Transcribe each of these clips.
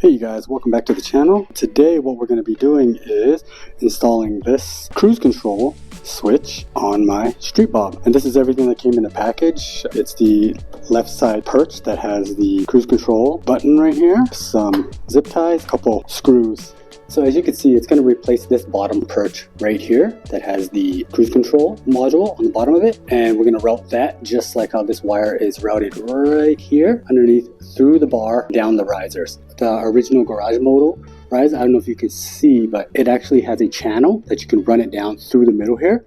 Hey you guys, welcome back to the channel. Today what we're going to be doing is installing this cruise control switch on my street bob. And this is everything that came in the package. It's the left side perch that has the cruise control button right here, some zip ties, a couple screws. So as you can see, it's going to replace this bottom perch right here that has the cruise control module on the bottom of it. And we're going to route that just like how this wire is routed right here underneath through the bar down the risers. The original garage model riser, I don't know if you can see, but it actually has a channel that you can run it down through the middle here.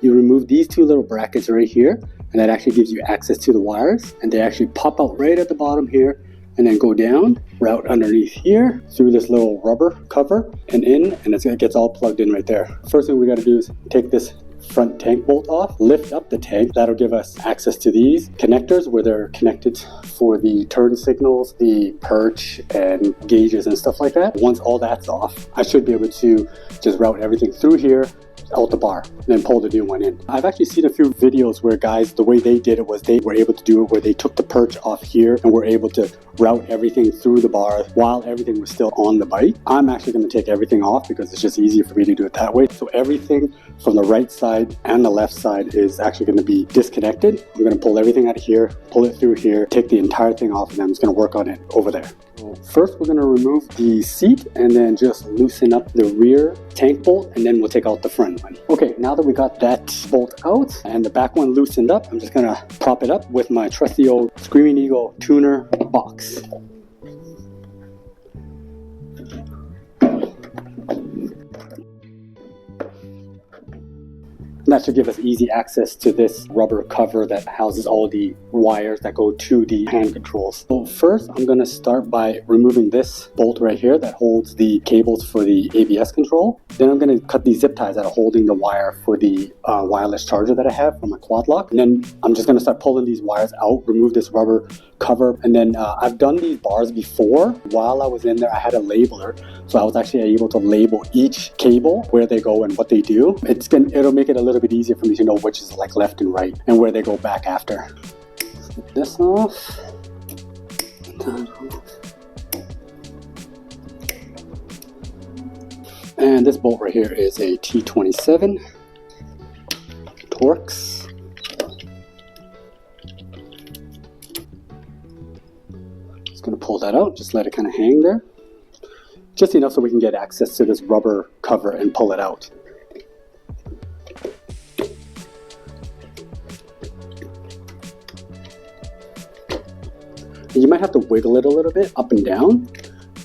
You remove these two little brackets right here, and that actually gives you access to the wires. And they actually pop out right at the bottom here and then go down, route underneath here through this little rubber cover and in, and it gets all plugged in right there. First thing we got to do is take this front tank bolt off, lift up the tank. That'll give us access to these connectors where they're connected for the turn signals, the perch and gauges and stuff like that. Once all that's off, I should be able to just route everything through here out the bar and then pull the new one in. I've actually seen a few videos where guys, the way they did it was they were able to do it where they took the perch off here and were able to route everything through the bar while everything was still on the bike. I'm actually going to take everything off because it's just easier for me to do it that way. So everything from the right side and the left side is actually going to be disconnected. I'm going to pull everything out of here, pull it through here, take the entire thing off, and I'm just going to work on it over there. First, we're going to remove the seat and then just loosen up the rear tank bolt, and then we'll take out the front one. Okay, now that we got that bolt out and the back one loosened up, I'm just going to prop it up with my trusty old Screaming Eagle tuner box. That should give us easy access to this rubber cover that houses all the wires that go to the hand controls. So first, I'm going to start by removing this bolt right here that holds the cables for the ABS control. Then I'm going to cut these zip ties that are holding the wire for the wireless charger that I have for my quad lock. And then I'm just going to start pulling these wires out, remove this rubber cover. And then I've done these bars before. While I was in there, I had a labeler. So I was actually able to label each cable, where they go and what they do. It'll make it a little bit easier for me to know which is like left and right and where they go back after. Get this off. And this bolt right here is a T27 Torx. Just going to pull that out, just let it kind of hang there. Just enough so we can get access to this rubber cover and pull it out. You might have to wiggle it a little bit up and down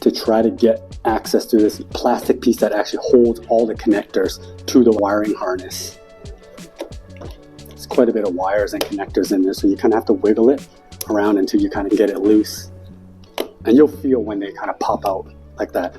to try to get access to this plastic piece that actually holds all the connectors to the wiring harness. There's quite a bit of wires and connectors in there, so you kind of have to wiggle it around until you kind of get it loose. And you'll feel when they kind of pop out like that.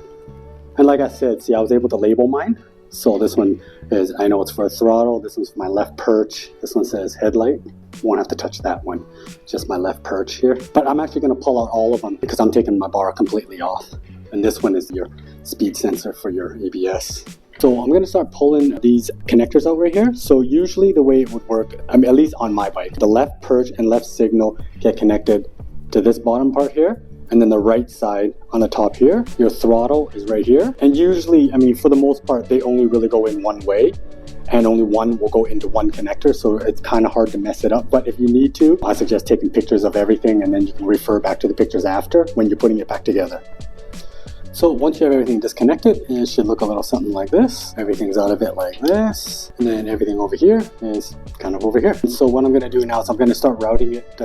And like I said, see, I was able to label mine. So this one is, I know it's for a throttle. This one's for my left perch. This one says headlight. Won't have to touch that one. Just my left perch here. But I'm actually going to pull out all of them because I'm taking my bar completely off. And this one is your speed sensor for your ABS. So I'm going to start pulling these connectors out right here. So usually the way it would work, I mean, at least on my bike, the left perch and left signal get connected to this bottom part here. And then the right side on the top here, your throttle is right here. And usually, I mean, for the most part, they only really go in one way and only one will go into one connector. So it's kind of hard to mess it up. But if you need to, I suggest taking pictures of everything and then you can refer back to the pictures after when you're putting it back together. So once you have everything disconnected, it should look a little something like this. Everything's out of it like this. And then everything over here is kind of over here. So what I'm going to do now is I'm going to start routing it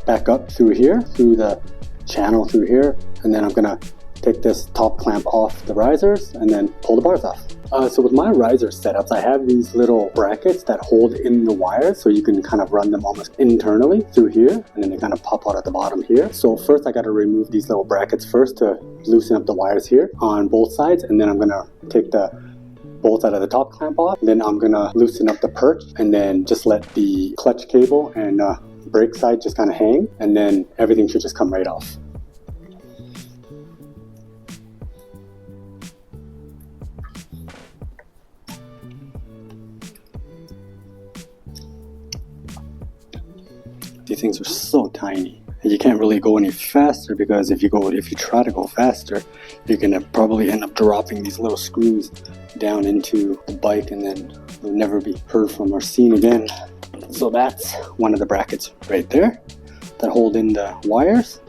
back up through here, through the channel through here, and then I'm gonna take this top clamp off the risers and then pull the bars off. So with my riser setups, I have these little brackets that hold in the wires, so you can kind of run them almost internally through here, and then they kind of pop out at the bottom here. So first I got to remove these little brackets first to loosen up the wires here on both sides, and then I'm gonna take the bolts out of the top clamp off. Then I'm gonna loosen up the perch and then just let the clutch cable and brake side just kind of hang, and then everything should just come right off. These things are so tiny. You can't really go any faster, because if you try to go faster, you're gonna probably end up dropping these little screws down into the bike, and then you'll never be heard from or seen again. So that's one of the brackets right there that hold in the wires.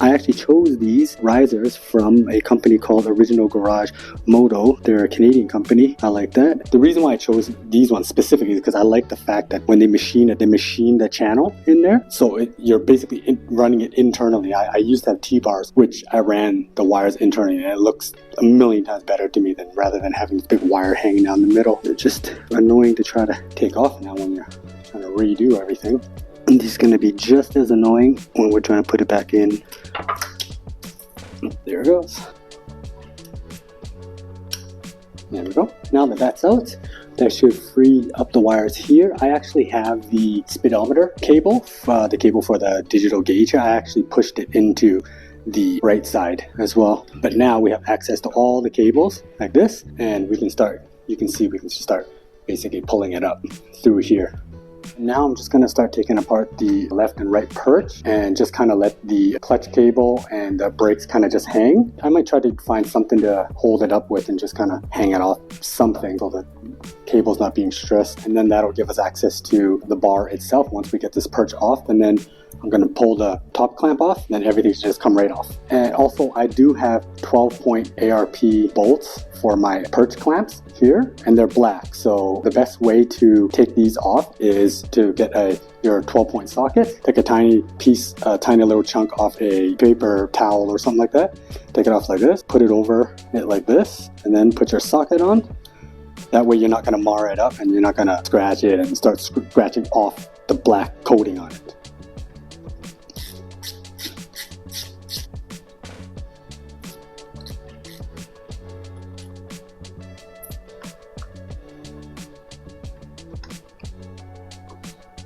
I actually chose these risers from a company called Original Garage Moto. They're a Canadian company. I like that. The reason why I chose these ones specifically is because I like the fact that when they machine it, they machine the channel in there. So you're basically running it internally. I used to have T-bars, which I ran the wires internally, and it looks a million times better to me rather than having this big wire hanging down the middle. It's just annoying to try to take off now when you're trying to redo everything. And this is going to be just as annoying when we're trying to put it back in. There it goes. There we go. Now that that's out, that should free up the wires here. I actually have the speedometer cable, the cable for the digital gauge. I actually pushed it into the right side as well. But now we have access to all the cables like this, and we can start, you can see we can start basically pulling it up through here. Now I'm just going to start taking apart the left and right perch and just kind of let the clutch cable and the brakes kind of just hang. I might try to find something to hold it up with and just kind of hang it off something so the cable's not being stressed. And then that'll give us access to the bar itself once we get this perch off. And then I'm going to pull the top clamp off, then everything should just come right off. And also I do have 12-point ARP bolts for my perch clamps here, and they're black. So the best way to take these off is to get your 12-point socket, take a tiny piece, a tiny little chunk off a paper towel or something like that, take it off like this, put it over it like this, and then put your socket on. That way you're not going to mar it up and you're not going to scratch it and start scratching off the black coating on it.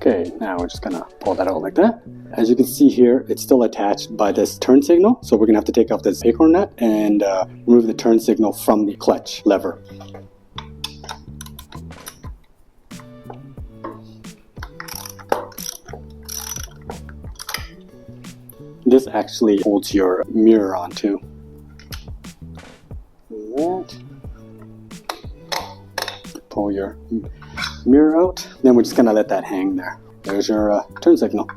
Okay, now we're just gonna pull that out like that. As you can see here, it's still attached by this turn signal. So we're gonna have to take off this acorn nut and remove the turn signal from the clutch lever. This actually holds your mirror on too. Pull your mirror out, then we're just gonna let that hang there. There's your turn signal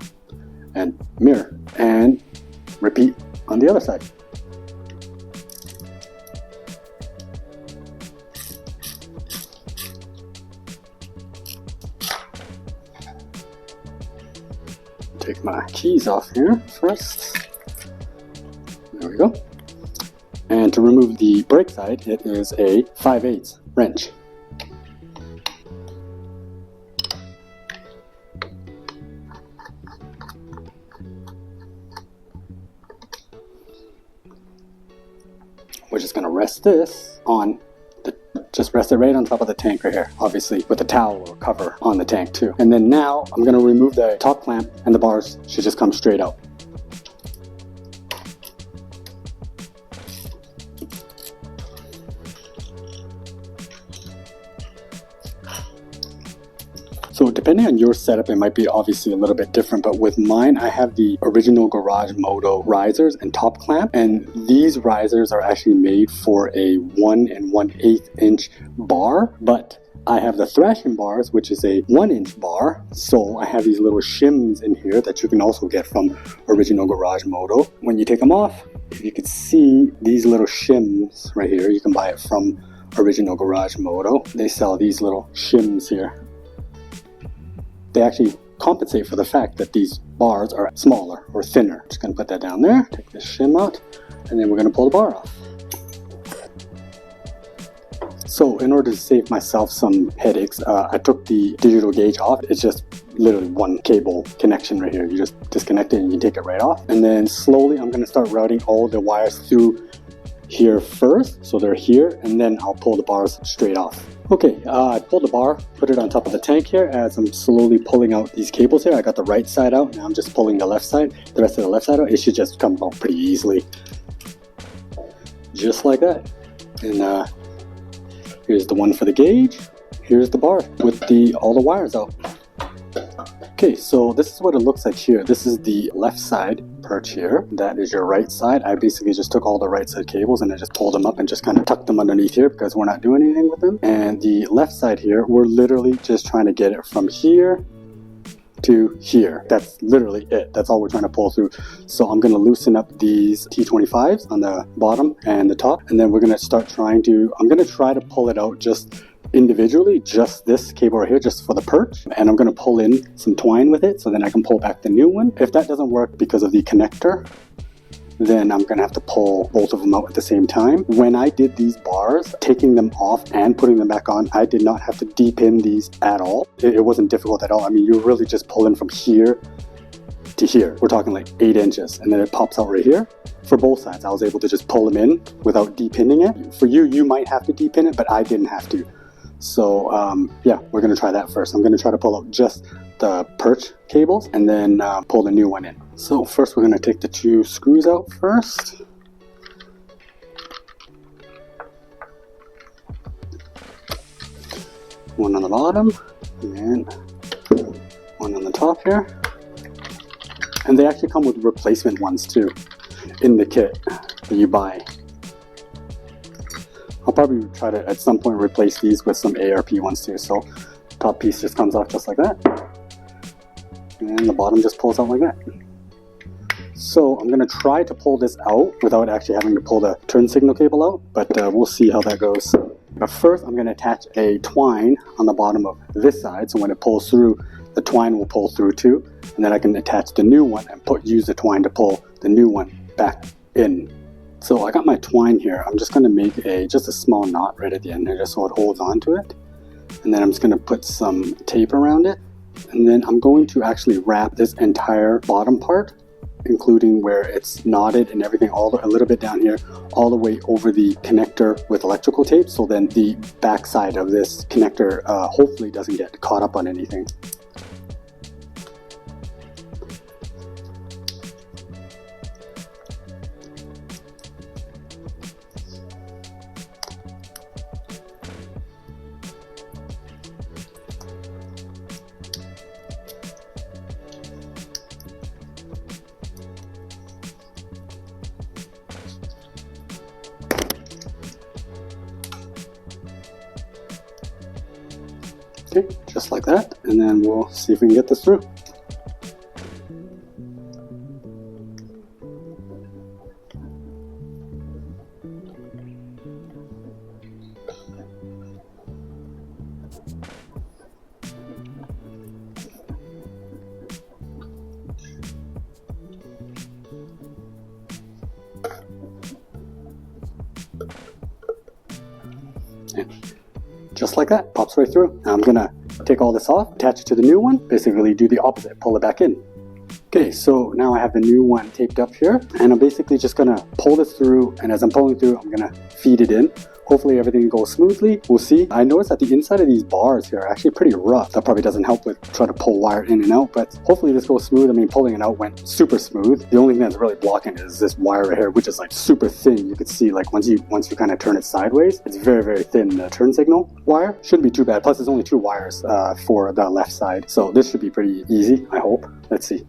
and mirror, and repeat on the other side. Take my keys off here first. There we go. And to remove the brake side, it is a 5/8 wrench. We're just going to rest this on just rest it right on top of the tank right here, obviously with a towel or cover on the tank too. And then now I'm going to remove the top clamp, and the bars should just come straight out. So depending on your setup, it might be obviously a little bit different, but with mine, I have the Original Garage Moto risers and top clamp, and these risers are actually made for a 1 1/8 inch bar, but I have the thrashing bars, which is a 1-inch bar, so I have these little shims in here that you can also get from Original Garage Moto. When you take them off, if you can see these little shims right here, you can buy it from Original Garage Moto. They sell these little shims here. They actually compensate for the fact that these bars are smaller or thinner. Just going to put that down there, take this shim out, and then we're going to pull the bar off. So in order to save myself some headaches, I took the digital gauge off. It's just literally one cable connection right here. You just disconnect it and you take it right off. And then slowly I'm going to start routing all the wires through here first, so they're here, and then I'll pull the bars straight off. Okay, I pulled the bar, put it on top of the tank here. As I'm slowly pulling out these cables here, I got the right side out, now I'm just pulling the left side, the rest of the left side out. It should just come out pretty easily, just like that. And here's the one for the gauge, here's the bar with all the wires out. Okay, so this is what it looks like here. This is the left side perch here. That is your right side. I basically just took all the right side cables and I just pulled them up and just kind of tucked them underneath here because we're not doing anything with them. And the left side here, we're literally just trying to get it from here to here. That's literally it. That's all we're trying to pull through. So I'm going to loosen up these T25s on the bottom and the top, and then we're going to start trying to, I'm going to try to pull it out just individually, just this cable right here, just for the perch, and I'm going to pull in some twine with it so then I can pull back the new one. If that doesn't work because of the connector, then I'm going to have to pull both of them out at the same time. When I did these bars, taking them off and putting them back on, I did not have to de-pin these at all. It wasn't difficult at all. I mean, you're really just pulling from here to here. We're talking like 8 inches, and then it pops out right here. For both sides, I was able to just pull them in without de-pinning it. For you, you might have to de-pin it, but I didn't have to. So yeah, we're going to try that first. I'm going to try to pull out just the perch cables and then pull the new one in. So first we're going to take the 2 screws out first. One on the bottom and one on the top here. And they actually come with replacement ones too in the kit that you buy. I'll probably try to at some point replace these with some ARP ones too. So top piece just comes off just like that, and the bottom just pulls out like that. So I'm going to try to pull this out without actually having to pull the turn signal cable out, but we'll see how that goes. But first I'm going to attach a twine on the bottom of this side, so when it pulls through, the twine will pull through too, and then I can attach the new one and use the twine to pull the new one back in. So I got my twine here. I'm just going to make just a small knot right at the end here just so it holds on to it. And then I'm just going to put some tape around it. And then I'm going to actually wrap this entire bottom part, including where it's knotted and everything, a little bit down here, all the way over the connector with electrical tape. So then the back side of this connector hopefully doesn't get caught up on anything. Okay, just like that, and then we'll see if we can get this through. And just like that, pops right through. Now I'm gonna take all this off, attach it to the new one, basically do the opposite, pull it back in. Okay, so now I have the new one taped up here, and I'm basically just gonna pull this through, and as I'm pulling through, I'm gonna feed it in. Hopefully everything goes smoothly, we'll see. I noticed that the inside of these bars here are actually pretty rough. That probably doesn't help with trying to pull wire in and out, but hopefully this goes smooth. I mean, pulling it out went super smooth. The only thing that's really blocking it is this wire right here, which is like super thin. You could see like once you kind of turn it sideways, it's very, very thin. The turn signal wire shouldn't be too bad. Plus there's only 2 wires for the left side. So this should be pretty easy, I hope. Let's see.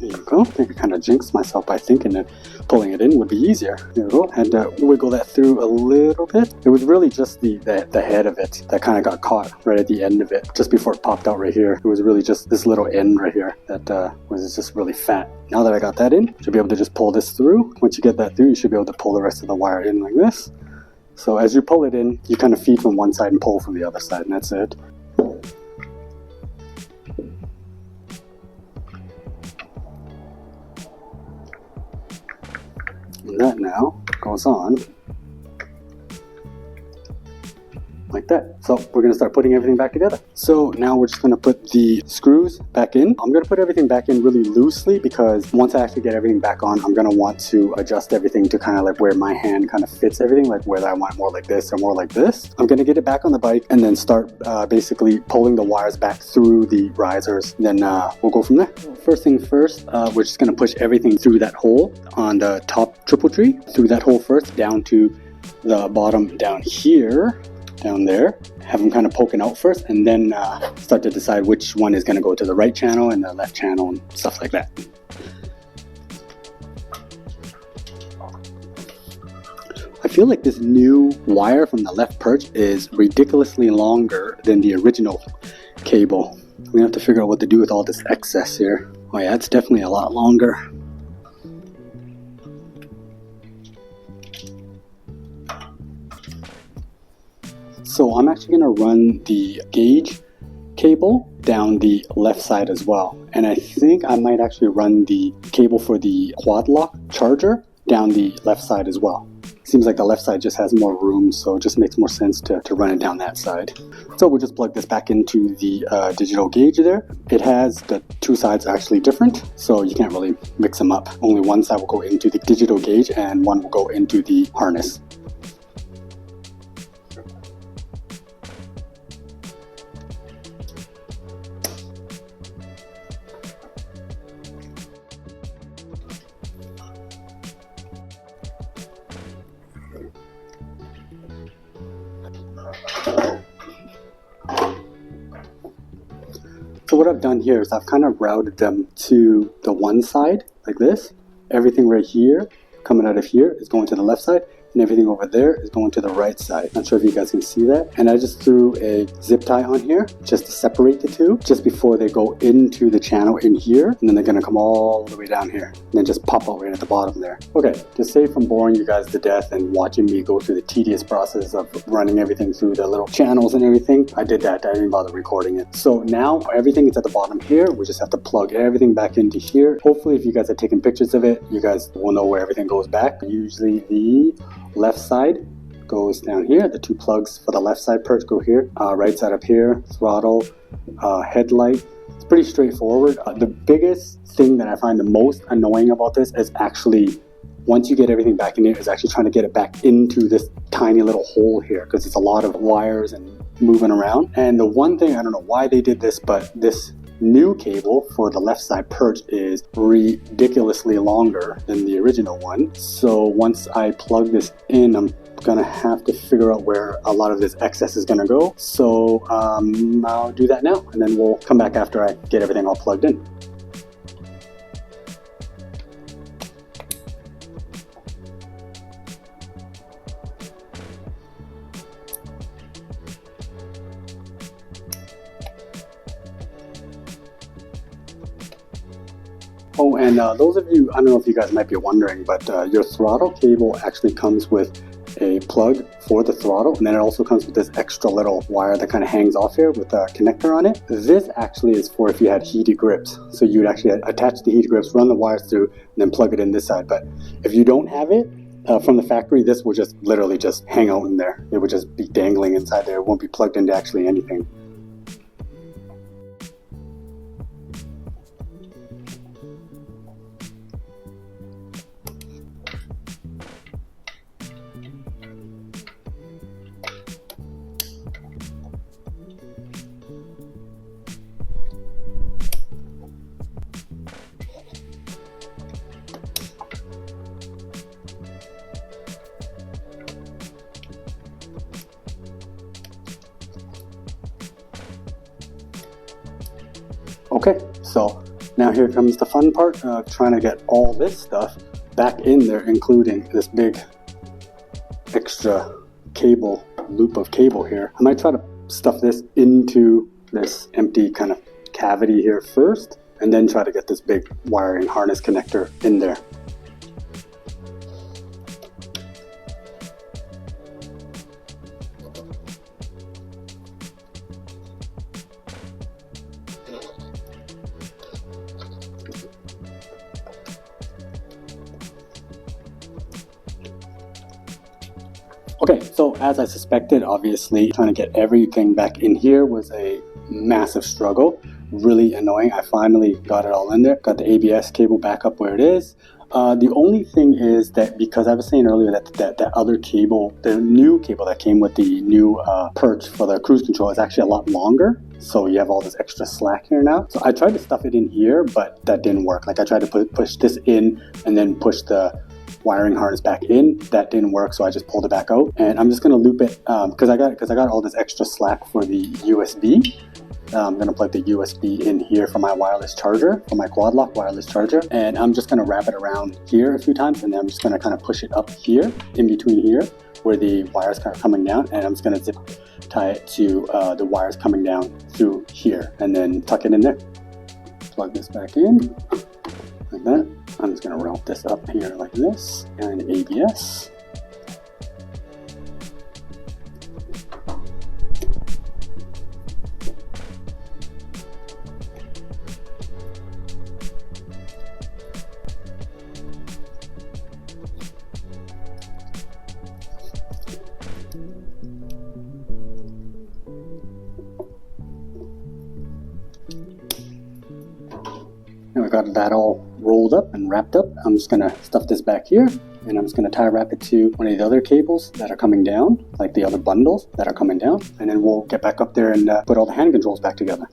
There you go. I think I kind of jinxed myself by thinking that pulling it in would be easier. There we go. And wiggle that through a little bit. It was really just the head of it that kind of got caught right at the end of it, just before it popped out right here. It was really just this little end right here that was just really fat. Now that I got that in, should be able to just pull this through. Once you get that through, you should be able to pull the rest of the wire in like this. So as you pull it in, you kind of feed from one side and pull from the other side, and that's it. And that now goes on like that. So we're going to start putting everything back together. So now we're just going to put the screws back in. I'm going to put everything back in really loosely because once I actually get everything back on, I'm going to want to adjust everything to kind of like where my hand kind of fits everything, like whether I want more like this or more like this. I'm going to get it back on the bike and then start basically pulling the wires back through the risers. Then we'll go from there. First thing first, we're just going to push everything through that hole on the top triple tree, through that hole first, down to the bottom down here, down there. Have them kind of poking out first, and then start to decide which one is going to go to the right channel and the left channel and stuff like that. I feel like this new wire from the left perch is ridiculously longer than the original cable. We have to figure out what to do with all this excess here. Oh yeah, it's definitely a lot longer. So I'm actually going to run the gauge cable down the left side as well. And I think I might actually run the cable for the quad lock charger down the left side as well. Seems like the left side just has more room, so it just makes more sense to run it down that side. So we'll just plug this back into the digital gauge there. It has the two sides actually different, so you can't really mix them up. Only one side will go into the digital gauge and one will go into the harness. So what I've done here is I've kind of routed them to the one side like this. Everything right here coming out of here is going to the left side, and everything over there is going to the right side. Not sure if you guys can see that. And I just threw a zip tie on here just to separate the two, just before they go into the channel in here, and then they're gonna come all the way down here and then just pop out right at the bottom there. Okay, to save from boring you guys to death and watching me go through the tedious process of running everything through the little channels and everything, I did that. I didn't bother recording it. So now everything is at the bottom here. We just have to plug everything back into here. Hopefully if you guys are taking pictures of it, you guys will know where everything goes back. Usually the left side goes down here. The two plugs for the left side perch go here. Right side up here, throttle, headlight. It's pretty straightforward. The biggest thing that I find the most annoying about this is actually, once you get everything back in here, is actually trying to get it back into this tiny little hole here, because it's a lot of wires and moving around. And the one thing, I don't know why they did this, but this new cable for the left side perch is ridiculously longer than the original one. So once I plug this in, I'm gonna have to figure out where a lot of this excess is gonna go. So I'll do that now, and then we'll come back after I get everything all plugged in. Oh, and those of you, I don't know if you guys might be wondering, but your throttle cable actually comes with a plug for the throttle, and then it also comes with this extra little wire that kind of hangs off here with a connector on it. This actually is for if you had heated grips. So you'd actually attach the heated grips, run the wires through, and then plug it in this side. But if you don't have it from the factory, this will just literally just hang out in there. It would just be dangling inside there. It won't be plugged into actually anything. Okay, so now here comes the fun part of trying to get all this stuff back in there, including this big extra cable, loop of cable here. I might try to stuff this into this empty kind of cavity here first, and then try to get this big wiring harness connector in there. Okay, so as I suspected, obviously trying to get everything back in here was a massive struggle. Really annoying. I finally got it all in there. Got the ABS cable back up where it is. The only thing is that because I was saying earlier that other cable, the new cable that came with the new perch for the cruise control is actually a lot longer. So you have all this extra slack here now. So I tried to stuff it in here, but that didn't work. Like I tried to push this in and then push the wiring harness back in. That didn't work, so I just pulled it back out. And I'm just gonna loop it because I got all this extra slack for the USB. I'm going to plug the USB in here for my wireless charger, for my quad lock wireless charger. And I'm just going to wrap it around here a few times. And then I'm just going to kind of push it up here, in between here, where the wires are coming down. And I'm just going to zip tie it to the wires coming down through here. And then tuck it in there. Plug this back in, like that. I'm just going to route this up here like this. And ABS. And we got that all rolled up and wrapped up. I'm just going to stuff this back here, and I'm just going to tie wrap it to one of the other cables that are coming down, like the other bundles that are coming down, and then we'll get back up there and put all the hand controls back together.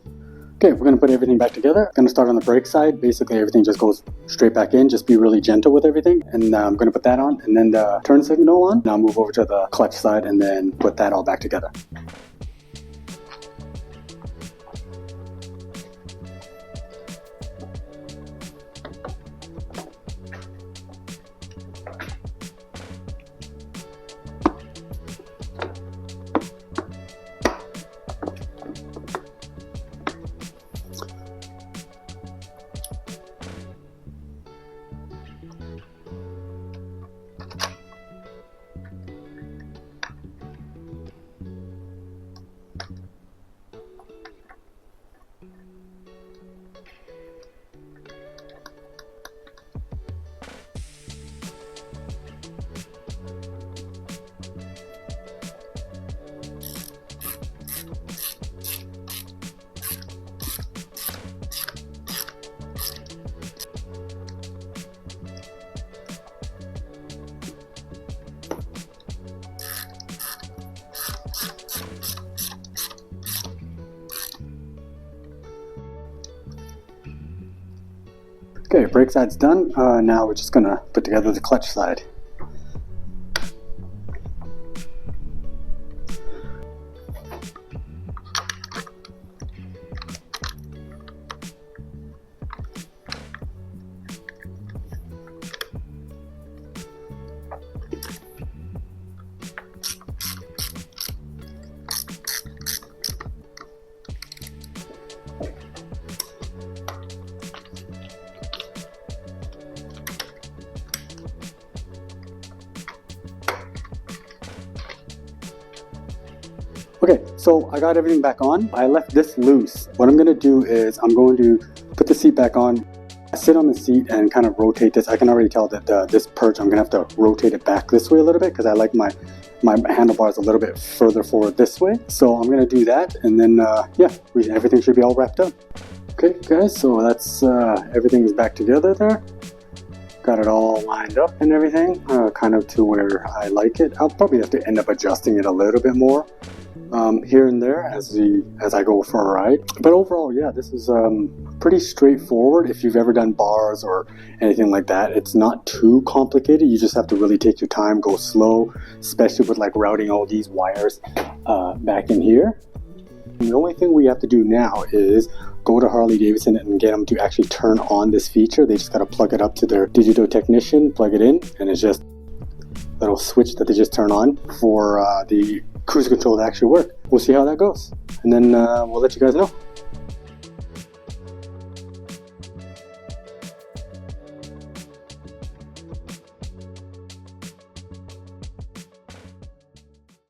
Okay, we're going to put everything back together. I'm going to start on the brake side. Basically, everything just goes straight back in. Just be really gentle with everything. And I'm going to put that on, and then the turn signal on. Now move over to the clutch side and then put that all back together. Okay, brake side's done. Now we're just gonna put together the clutch side. Okay, so I got everything back on. I left this loose. What I'm going to do is I'm going to put the seat back on, sit on the seat and kind of rotate this. I can already tell that this perch, I'm going to have to rotate it back this way a little bit because I like my handlebars a little bit further forward this way. So I'm going to do that, and then yeah, everything should be all wrapped up. Okay guys, so that's everything is back together there. Got it all lined up and everything, kind of to where I like it. I'll probably have to end up adjusting it a little bit more here and there as I go for a ride. But overall, yeah, this is pretty straightforward. If you've ever done bars or anything like that, it's not too complicated. You just have to really take your time, go slow, especially with like routing all these wires back in here. And the only thing we have to do now is go to Harley-Davidson and get them to actually turn on this feature. They just got to plug it up to their digital technician, plug it in, and it's just a little switch that they just turn on for the cruise control to actually work. We'll see how that goes, and then we'll let you guys know.